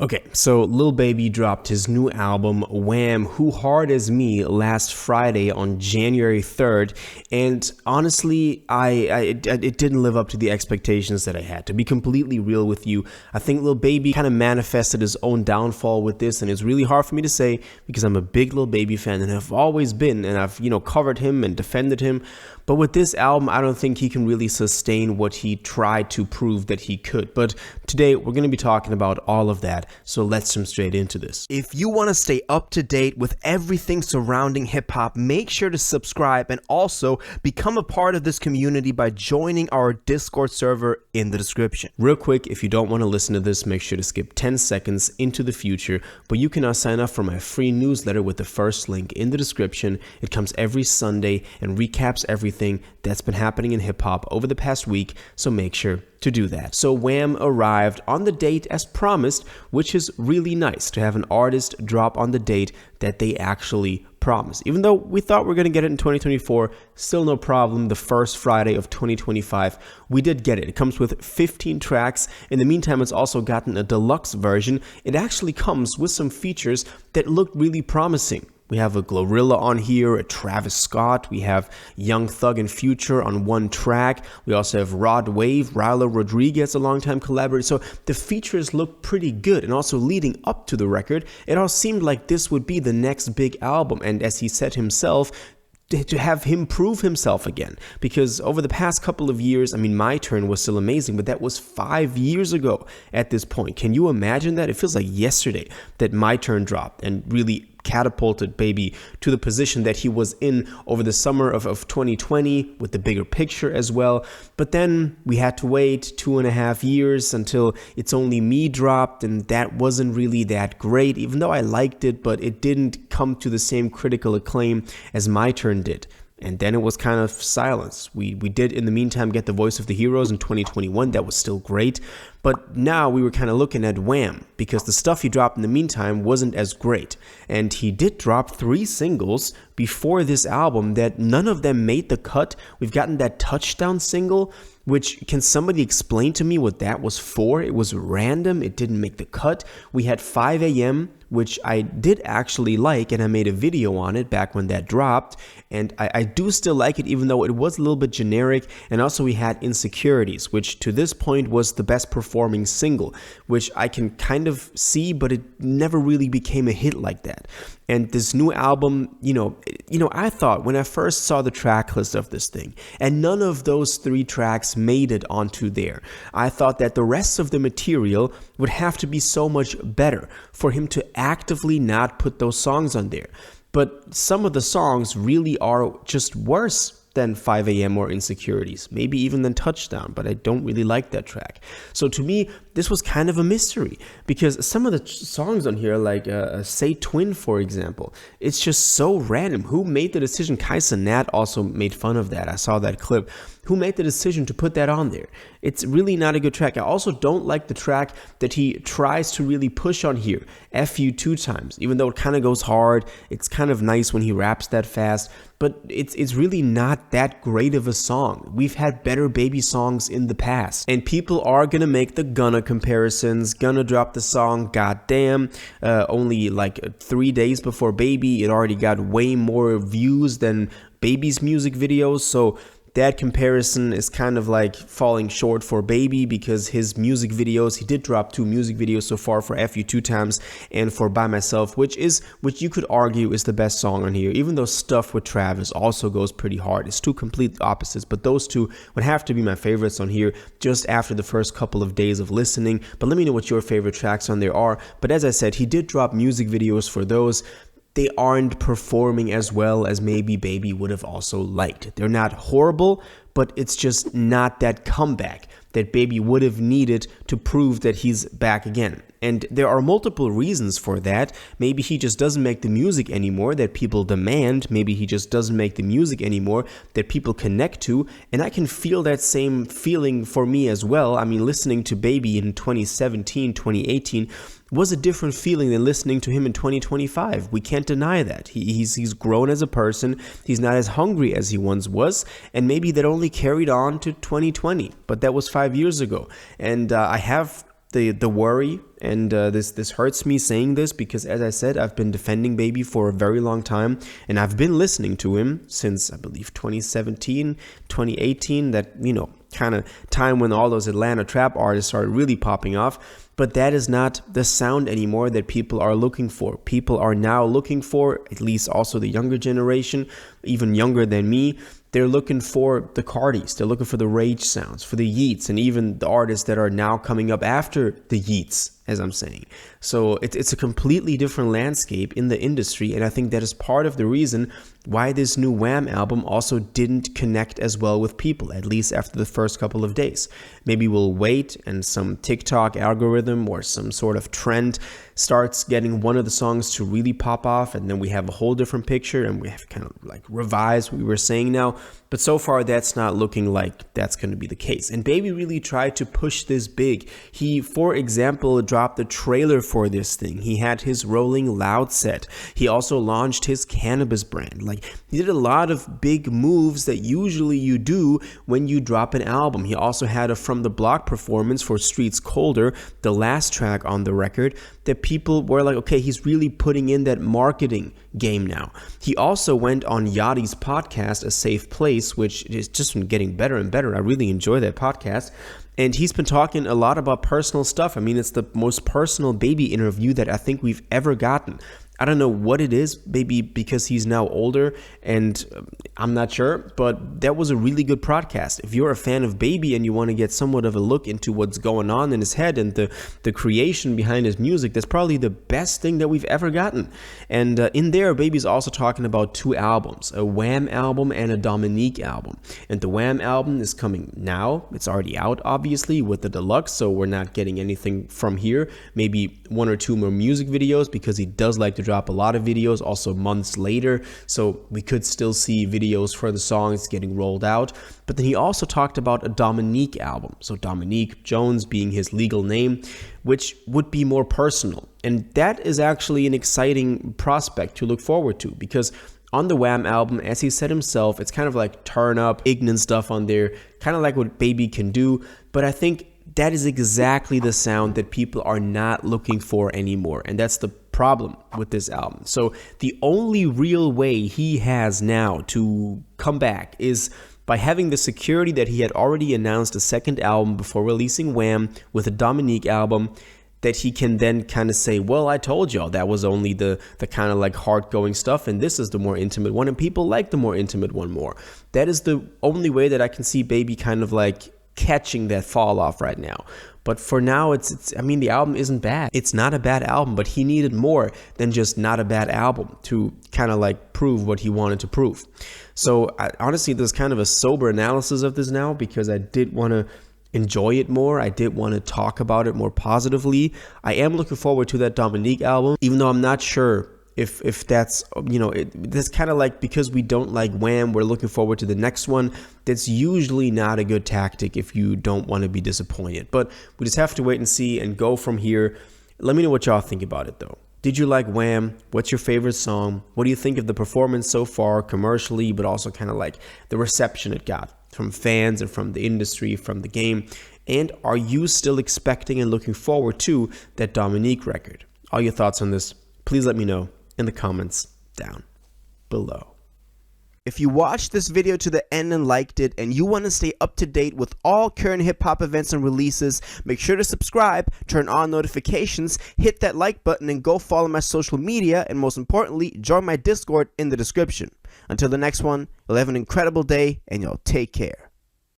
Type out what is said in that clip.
Okay, so Lil Baby dropped his new album, Wham! Who Hard As Me, last Friday on January 3rd, and honestly, it didn't live up to the expectations that I had. To be completely real with you, I think Lil Baby kind of manifested his own downfall with this, and it's really hard for me to say because I'm a big Lil Baby fan and have always been, and I've, covered him and defended him. But with this album, I don't think he can really sustain what he tried to prove that he could. But today, we're going to be talking about all of that. So let's jump straight into this. If you want to stay up to date with everything surrounding hip hop, make sure to subscribe and also become a part of this community by joining our Discord server in the description. Real quick, if you don't want to listen to this, make sure to skip 10 seconds into the future, but you can now sign up for my free newsletter with the first link in the description. It comes every Sunday and recaps everything that's been happening in hip hop over the past week, so make sure to do that. So Wham arrived on the date as promised, which is really nice to have an artist drop on the date that they actually promised. Even though we thought we were going to get it in 2024, still no problem. The first Friday of 2025, we did get it. It comes with 15 tracks. In the meantime, it's also gotten a deluxe version. It actually comes with some features that look really promising. We have a Glorilla on here, a Travis Scott. We have Young Thug and Future on one track. We also have Rod Wave, Rylo Rodriguez, a longtime collaborator. So the features look pretty good. And also leading up to the record, it all seemed like this would be the next big album. And as he said himself, to have him prove himself again, because over the past couple of years, My Turn was still amazing, but that was 5 years ago at this point. Can you imagine that? It feels like yesterday that My Turn dropped and really catapulted Baby to the position that he was in over the summer of 2020 with the bigger picture as well. But then we had to wait 2.5 years until It's Only Me dropped, and that wasn't really that great, even though I liked it, but it didn't come to the same critical acclaim as My Turn did. And then it was kind of silence. We did, in the meantime, get The Voice of the Heroes in 2021. That was still great. But now we were kind of looking at Wham, because the stuff he dropped in the meantime wasn't as great. And he did drop 3 singles before this album that none of them made the cut. We've gotten that Touchdown single, which, can somebody explain to me what that was for? It was random. It didn't make the cut. We had 5 a.m., which I did actually like, and I made a video on it back when that dropped, and I do still like it, even though it was a little bit generic. And also we had Insecurities, which to this point was the best performing single, which I can kind of see, but it never really became a hit like that. And this new album, I thought when I first saw the track list of this thing, and none of those 3 tracks made it onto there, I thought that the rest of the material would have to be so much better for him to actively not put those songs on there. But some of the songs really are just worse than 5 a.m. or Insecurities, maybe even than Touchdown, but I don't really like that track. So to me, this was kind of a mystery, because some of the songs on here, like Say Twin, for example, it's just so random. Who made the decision? Kaisa Nat also made fun of that. I saw that clip. Who made the decision to put that on there? It's really not a good track. I also don't like the track that he tries to really push on here, F You 2 times, even though it kind of goes hard. It's kind of nice when he raps that fast, but it's really not that great of a song. We've had better Baby songs in the past, and people are gonna make the Gunna comparisons. Gunna dropped the song Goddamn only like 3 days before Baby. It already got way more views than Baby's music videos, so that comparison is kind of like falling short for Baby, because his music videos, he did drop 2 music videos so far, for F You 2 times and for By Myself, which you could argue is the best song on here, even though Stuff with Travis also goes pretty hard. It's 2 complete opposites, but those 2 would have to be my favorites on here just after the first couple of days of listening. But let me know what your favorite tracks on there are. But as I said, he did drop music videos for those. They aren't performing as well as maybe Baby would have also liked. They're not horrible, but it's just not that comeback that Baby would have needed to prove that he's back again. And there are multiple reasons for that. Maybe he just doesn't make the music anymore that people demand. Maybe he just doesn't make the music anymore that people connect to. And I can feel that same feeling for me as well. Listening to Baby in 2017, 2018 was a different feeling than listening to him in 2025. We can't deny that. He's grown as a person. He's not as hungry as he once was. And maybe that only carried on to 2020. But that was 5 years ago. And I have the worry And this hurts me saying this because, as I said, I've been defending Baby for a very long time, and I've been listening to him since, I believe, 2017, 2018, that, kind of time when all those Atlanta trap artists started really popping off. But that is not the sound anymore that people are looking for. People are now looking for, at least also the younger generation, even younger than me, they're looking for the Cardis, they're looking for the Rage sounds, for the Yeats, and even the artists that are now coming up after the Yeats, as I'm saying. So it's a completely different landscape in the industry, and I think that is part of the reason why this new Wham album also didn't connect as well with people, at least after the first couple of days. Maybe we'll wait and some TikTok algorithm or some sort of trend starts getting one of the songs to really pop off, and then we have a whole different picture and we have kind of like revised what we were saying now. But so far, that's not looking like that's going to be the case. And Baby really tried to push this big. He, for example, dropped the trailer for this thing. He had his Rolling Loud set. He also launched his cannabis brand. Like, he did a lot of big moves that usually you do when you drop an album. He also had a From the Block performance for Streets Colder, the last track on the record, that people were like, okay, he's really putting in that marketing game now. He also went on Yachty's podcast, A Safe Place, which is just been getting better and better. I really enjoy that podcast. And he's been talking a lot about personal stuff. I mean, it's the most personal Baby interview that I think we've ever gotten. I don't know what it is, maybe because he's now older and I'm not sure, but that was a really good podcast. If you're a fan of Baby and you want to get somewhat of a look into what's going on in his head and the creation behind his music, that's probably the best thing that we've ever gotten. And in there, Baby's also talking about two albums, a Wham album and a Dominique album. And the Wham album is coming now. It's already out, obviously, with the deluxe, so we're not getting anything from here. Maybe one or two more music videos, because he does like to drop a lot of videos also months later, so we could still see videos for the songs getting rolled out. But then he also talked about a Dominique album, so Dominique Jones being his legal name, which would be more personal. And that is actually an exciting prospect to look forward to, because on the Wham album, as he said himself, it's kind of like turn up, ignorant stuff on there, kind of like what Baby can do. But I think that is exactly the sound that people are not looking for anymore. And that's the problem with this album. So the only real way he has now to come back is by having the security that he had already announced a second album before releasing Wham with a Dominique album, that he can then kind of say, well, I told y'all that was only the kind of like heart-going stuff, and this is the more intimate one, and people like the more intimate one more. That is the only way that I can see Baby kind of like catching that fall off right now. But for now, it's I mean, the album isn't bad. It's not a bad album, but he needed more than just not a bad album to kind of like prove what he wanted to prove. So honestly, there's kind of a sober analysis of this now, because I did want to enjoy it more. I did want to talk about it more positively. I am looking forward to that Dominique album, even though I'm not sure if that's, that's kind of like, because we don't like Wham, we're looking forward to the next one. That's usually not a good tactic if you don't want to be disappointed. But we just have to wait and see and go from here. Let me know what y'all think about it, though. Did you like Wham? What's your favorite song? What do you think of the performance so far, commercially, but also kind of like the reception it got from fans and from the industry, from the game? And are you still expecting and looking forward to that Dominique record? All your thoughts on this, please let me know in the comments down below. If you watched this video to the end and liked it, and you want to stay up to date with all current hip-hop events and releases, make sure to subscribe, turn on notifications, hit that like button, and go follow my social media, and most importantly, join my Discord in the description. Until the next one, you'll have an incredible day, and y'all take care.